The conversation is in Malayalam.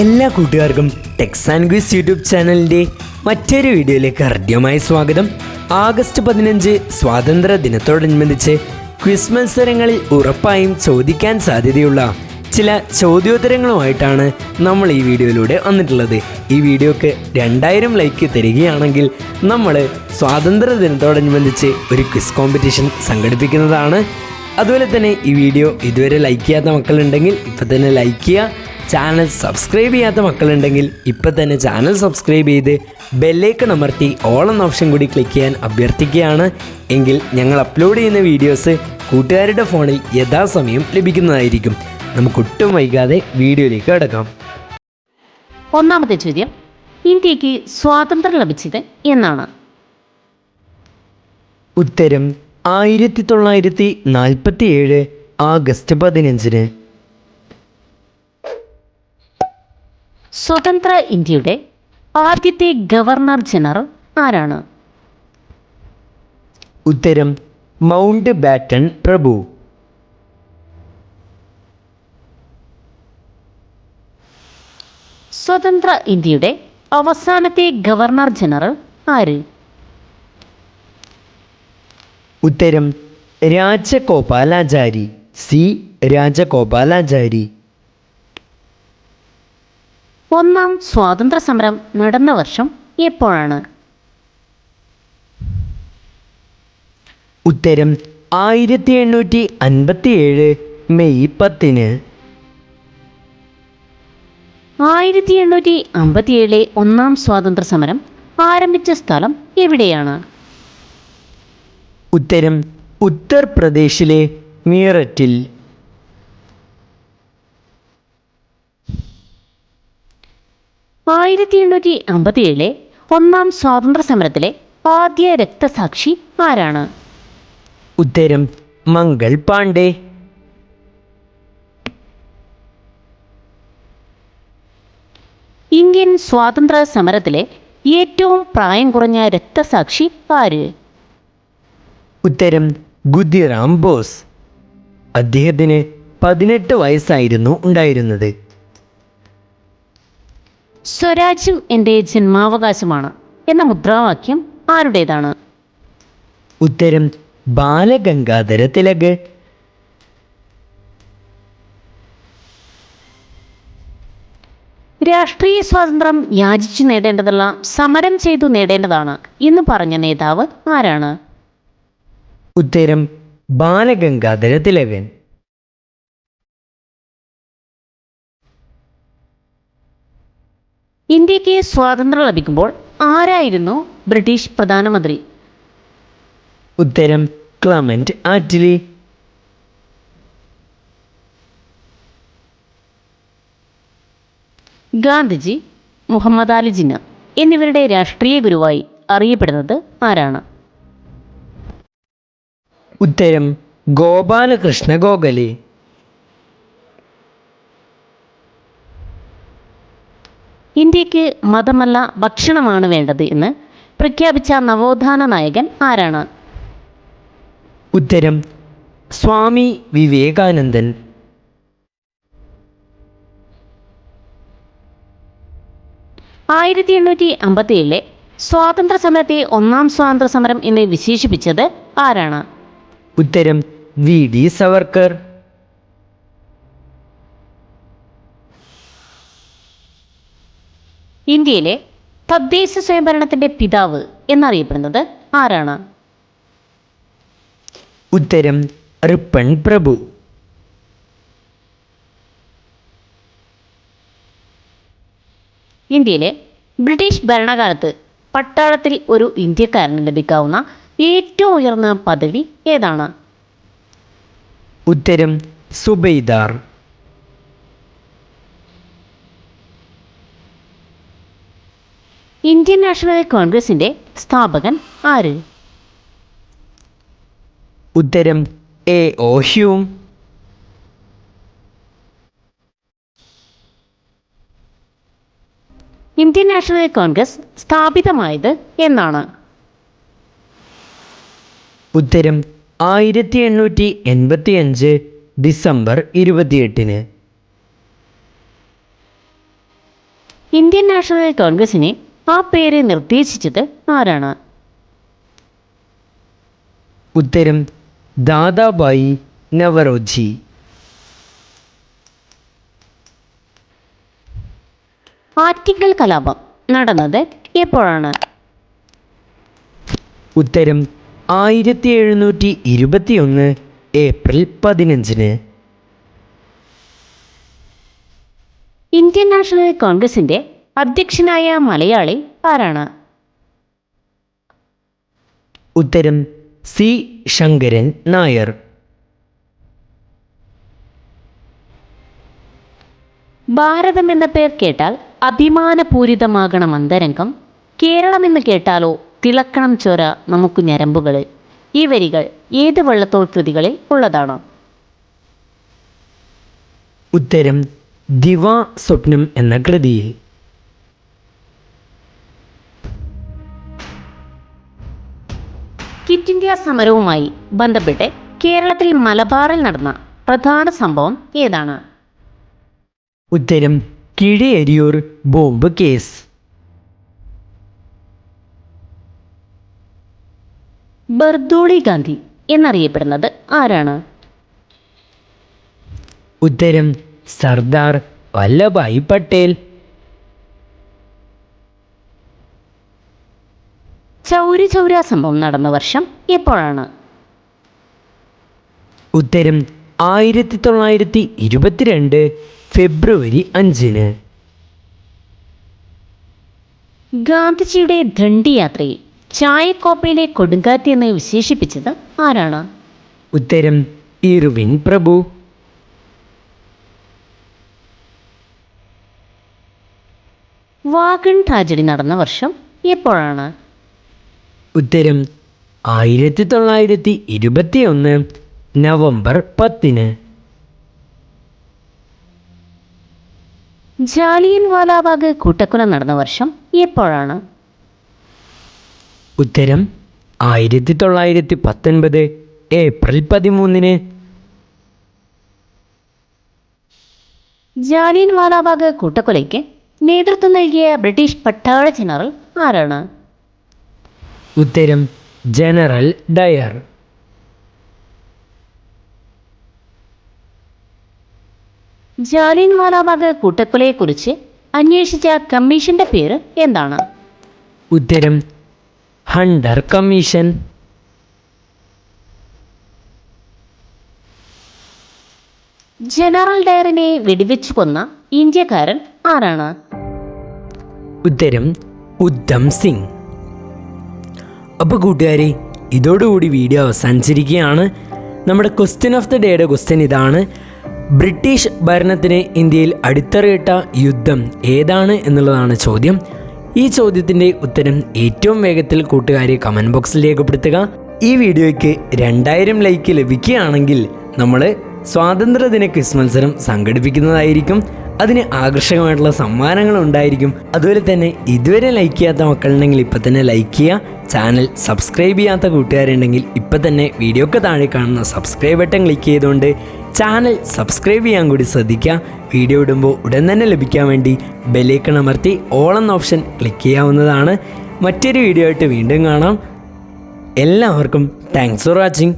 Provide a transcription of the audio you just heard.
എല്ലാ കൂട്ടുകാർക്കും ടെക്സ് ആൻഡ് ക്വിസ് യൂട്യൂബ് ചാനലിൻ്റെ മറ്റൊരു വീഡിയോയിലേക്ക് ഹൃദ്യമായ സ്വാഗതം. ആഗസ്റ്റ് 15 സ്വാതന്ത്ര്യ ദിനത്തോടനുബന്ധിച്ച് ക്വിസ് മത്സരങ്ങളിൽ ഉറപ്പായും ചോദിക്കാൻ സാധ്യതയുള്ള ചില ചോദ്യോത്തരങ്ങളുമായിട്ടാണ് നമ്മൾ ഈ വീഡിയോയിലൂടെ വന്നിട്ടുള്ളത്. ഈ വീഡിയോക്ക് 2000 ലൈക്ക് തരികയാണെങ്കിൽ നമ്മൾ സ്വാതന്ത്ര്യ ദിനത്തോടനുബന്ധിച്ച് ഒരു ക്വിസ് കോമ്പറ്റീഷൻ സംഘടിപ്പിക്കുന്നതാണ്. അതുപോലെ തന്നെ ഈ വീഡിയോ ഇതുവരെ ലൈക്ക് ചെയ്യാത്ത മക്കളുണ്ടെങ്കിൽ ഇപ്പം തന്നെ ലൈക്ക് ചെയ്യുക. ചാനൽ സബ്സ്ക്രൈബ് ചെയ്യാത്ത മക്കളുണ്ടെങ്കിൽ ഇപ്പം തന്നെ ചാനൽ സബ്സ്ക്രൈബ് ചെയ്ത് ബെല്ലൈക്കൺ അമർത്തി ഓൾ എന്ന ഓപ്ഷൻ കൂടി ക്ലിക്ക് ചെയ്യാൻ അഭ്യർത്ഥിക്കുകയാണ്. എങ്കിൽ ഞങ്ങൾ അപ്ലോഡ് ചെയ്യുന്ന വീഡിയോസ് കൂട്ടുകാരുടെ ഫോണിൽ യഥാസമയം ലഭിക്കുന്നതായിരിക്കും. നമുക്കൊട്ടും വൈകാതെ വീഡിയോയിലേക്ക് കടക്കാം. ഒന്നാമത്തെ ചോദ്യം, ഇന്ത്യക്ക് സ്വാതന്ത്ര്യം ലഭിച്ചത് എന്നാണ്? ഉത്തരം 1947 ആഗസ്റ്റ് 15. സ്വതന്ത്ര ഇന്ത്യയുടെ ആദ്യത്തെ ഗവർണർ ജനറൽ ആരാണ്? ഉത്തരം മൗണ്ട് ബാറ്റൺ പ്രഭു. സ്വതന്ത്ര ഇന്ത്യയുടെ അവസാനത്തെ ഗവർണർ ജനറൽ ആര്? ഉത്തരം രാജഗോപാലാചാരി, സി രാജഗോപാലാചാരി. ഒന്നാം സ്വാതന്ത്ര്യ സമരം നടന്ന വർഷം എപ്പോഴാണ്? ഉത്തരം 1857 മെയ് 10. 1857 ഒന്നാം സ്വാതന്ത്ര്യ സമരം ആരംഭിച്ച സ്ഥലം എവിടെയാണ്? ഉത്തരം ഉത്തർപ്രദേശിലെ മീററ്റിൽ. 1857 ഒന്നാം സ്വാതന്ത്ര്യ സമരത്തിലെ ആദ്യ രക്തസാക്ഷി ആരാണ്? ഉത്തരം മംഗൾ പാണ്ഡെ. ഇന്ത്യൻ സ്വാതന്ത്ര്യ സമരത്തിലെ ഏറ്റവും പ്രായം കുറഞ്ഞ രക്തസാക്ഷി ആര്? ഉത്തരം ഖുദിറാം ബോസ്. അദ്ദേഹത്തിന് 18 വയസ്സായിരുന്നു ഉണ്ടായിരുന്നത്. സ്വരാജ്യം എൻ്റെ ജന്മാവകാശമാണ് എന്ന മുദ്രാവാക്യം ആരുടേതാണ്? ഉത്തരം ബാലഗംഗാധര തിലക്. രാഷ്ട്രീയ സ്വാതന്ത്ര്യം യാചിച്ചു നേടേണ്ടതല്ല, സമരം ചെയ്തു നേടേണ്ടതാണ് എന്ന് പറഞ്ഞ നേതാവ് ആരാണ്? ഉത്തരം ബാലഗംഗാധര തിലകൻ. ഇന്ത്യക്ക് സ്വാതന്ത്ര്യം ലഭിക്കുമ്പോൾ ആരായിരുന്നു ബ്രിട്ടീഷ് പ്രധാനമന്ത്രി? ഉത്തരം ക്ലമന്റ് ആറ്റ്ലി. ഗാന്ധിജി, മുഹമ്മദ് അലി ജിന്ന എന്നിവരുടെ രാഷ്ട്രീയ ഗുരുവായി അറിയപ്പെടുന്നത് ആരാണ്? ഉത്തരം ഗോപാലകൃഷ്ണ ഗോഖലെ. ഇന്ത്യക്ക് മതമല്ല ഭക്ഷണമാണ് വേണ്ടത് എന്ന് പ്രഖ്യാപിച്ച നവോത്ഥാന നായകൻ ആരാണ്? ഉത്തരം സ്വാമി വിവേകാനന്ദൻ. 1857 സ്വാതന്ത്ര്യ സമരത്തെ ഒന്നാം സ്വാതന്ത്ര്യ സമരം എന്ന് വിശേഷിപ്പിച്ചത് ആരാണ്? ഉത്തരം VD സവർക്കർ. ഇന്ത്യയിലെ തദ്ദേശ സ്വയംഭരണത്തിന്റെ പിതാവ് എന്നറിയപ്പെടുന്നത് ആരാണ്? ഉത്തരം റിപ്പൺ പ്രഭു. ഇന്ത്യയിലെ ബ്രിട്ടീഷ് ഭരണകാലത്ത് പട്ടാളത്തിൽ ഒരു ഇന്ത്യക്കാരന് ലഭിക്കാവുന്ന ഏറ്റവും ഉയർന്ന പദവി ഏതാണ്? ഉത്തരം സുബൈദാർ. ഇന്ത്യൻ നാഷണൽ കോൺഗ്രസിന്റെ സ്ഥാപകൻ ആര്? ഉത്തരം A.O. Hume. Indian national Congress സ്ഥാപിതമായത് എന്നാണ്? ഉത്തരം 1885 ഡിസംബർ 28. ഇന്ത്യൻ നാഷണൽ കോൺഗ്രസിനെ ആ പേര് നിർദ്ദേശിച്ചത് ആരാണ്? ഉത്തരം ദാദാബായി നവറോജി. ആറ്റിങ്ങൽ കലാപം നടന്നത് എപ്പോഴാണ്? ഉത്തരം 1721 ഏപ്രിൽ 15. ഇന്ത്യൻ നാഷണൽ കോൺഗ്രസിന്റെ അധ്യക്ഷനായ മലയാളി ആരാണ്? ഉത്തരം സി ശങ്കരൻ നായർ. ഭാരതം എന്ന പേർ കേട്ടാൽ അഭിമാനപൂരിതമാകണം അന്തരംഗം, കേരളമെന്ന് കേട്ടാലോ തിളക്കണം ചോര നമുക്ക് ഞരമ്പുകളിൽ. ഈ വരികൾ ഏത് വള്ളത്തോൾ കൃതികളിൽ ഉള്ളതാണ്? ഉത്തരം ദിവാ സ്വപ്നം എന്ന കൃതിയിൽ. ക്വിറ്റ് ഇന്ത്യ സമരവുമായി ബന്ധപ്പെട്ട് കേരളത്തിൽ മലബാറിൽ നടന്ന പ്രധാന സംഭവം ഏതാണ്? ഉത്തരം കീഴരിയൂർ ബോംബ് കേസ്. ബർദോളി ഗാന്ധി എന്നറിയപ്പെടുന്നത് ആരാണ്? ഉത്തരം സർദാർ വല്ലഭായ് പട്ടേൽ. ചൗരി ചൗര സംഭവം നടന്ന വർഷം എപ്പോഴാണ്? ഉത്തരം 1922 ഫെബ്രുവരി 5. ഗാന്ധിജിയുടെ ദണ്ഡി യാത്രയെ ചായക്കോപ്പയിലെ കൊടുങ്കാറ്റ് എന്ന് വിശേഷിപ്പിച്ചത് ആരാണ്? ഉത്തരം ഇർവിൻ പ്രഭു. വാഗൺ ട്രാജഡി നടന്ന വർഷം എപ്പോഴാണ്? ഉത്തരം 1921 നവംബർ 10. ജാലിയൻ വാലാബാഗ് കൂട്ടക്കൊല നടന്ന വർഷം എപ്പോഴാണ്? ഉത്തരം 1919 ഏപ്രിൽ 13. ജാലിയൻ വാലാബാഗ് കൂട്ടക്കൊലയ്ക്ക് നേതൃത്വം നൽകിയ ബ്രിട്ടീഷ് പട്ടാള ജനറൽ ആരാണ്? ഉത്തരം ജനറൽ ഡയർ. ജാലിയൻ വാലാബാഗ് കൂട്ടക്കൊലയെക്കുറിച്ച് അന്വേഷിച്ച കമ്മീഷന്റെ പേര് എന്താണ്? ഉത്തരം ഹണ്ടർ കമ്മീഷൻ. ജനറൽ ഡയറിനെ വെടിവെച്ചു കൊന്ന ഇന്ത്യക്കാരൻ ആരാണ്? ഉത്തരം ഉദ്ധം സിംഗ്. അപ്പോൾ കൂട്ടുകാരെ, ഇതോടുകൂടി വീഡിയോ അവസാനിച്ചിരിക്കുകയാണ്. നമ്മുടെ ക്വസ്റ്റ്യൻ ഓഫ് ദി ഡേയുടെ ക്വസ്റ്റ്യൻ ഇതാണ്: ബ്രിട്ടീഷ് ഭരണത്തിന് ഇന്ത്യയിൽ അടിത്തറയിട്ട യുദ്ധം ഏതാണ് എന്നുള്ളതാണ് ചോദ്യം. ഈ ചോദ്യത്തിൻ്റെ ഉത്തരം ഏറ്റവും വേഗത്തിൽ കൂട്ടുകാരെ കമൻറ്റ് ബോക്സിൽ രേഖപ്പെടുത്തുക. ഈ വീഡിയോയ്ക്ക് 2000 ലൈക്ക് ലഭിക്കുകയാണെങ്കിൽ നമ്മൾ സ്വാതന്ത്ര്യദിന ക്വിസ് മത്സരം സംഘടിപ്പിക്കുന്നതായിരിക്കും. അതിന് ആകർഷകമായിട്ടുള്ള സമ്മാനങ്ങൾ ഉണ്ടായിരിക്കും. അതുപോലെ തന്നെ ഇതുവരെ ലൈക്ക് ചെയ്യാത്ത മക്കളുണ്ടെങ്കിൽ ഇപ്പം തന്നെ ലൈക്ക് ചെയ്യുക. ചാനൽ സബ്സ്ക്രൈബ് ചെയ്യാത്ത കൂട്ടുകാരുണ്ടെങ്കിൽ ഇപ്പം തന്നെ വീഡിയോക്ക് താഴെ കാണുന്ന സബ്സ്ക്രൈബ് ബട്ടൺ ക്ലിക്ക് ചെയ്തുകൊണ്ട് ചാനൽ സബ്സ്ക്രൈബ് ചെയ്യാൻ കൂടി ശ്രദ്ധിക്കുക. വീഡിയോ ഇടുമ്പോൾ ഉടൻ തന്നെ ലഭിക്കാൻ വേണ്ടി ബെല്ലൈക്കൺ അമർത്തി ഓൾ എന്ന ഓപ്ഷൻ ക്ലിക്ക് ചെയ്യാവുന്നതാണ്. മറ്റൊരു വീഡിയോ ആയിട്ട് വീണ്ടും കാണാം. എല്ലാവർക്കും താങ്ക്സ് ഫോർ വാച്ചിങ്.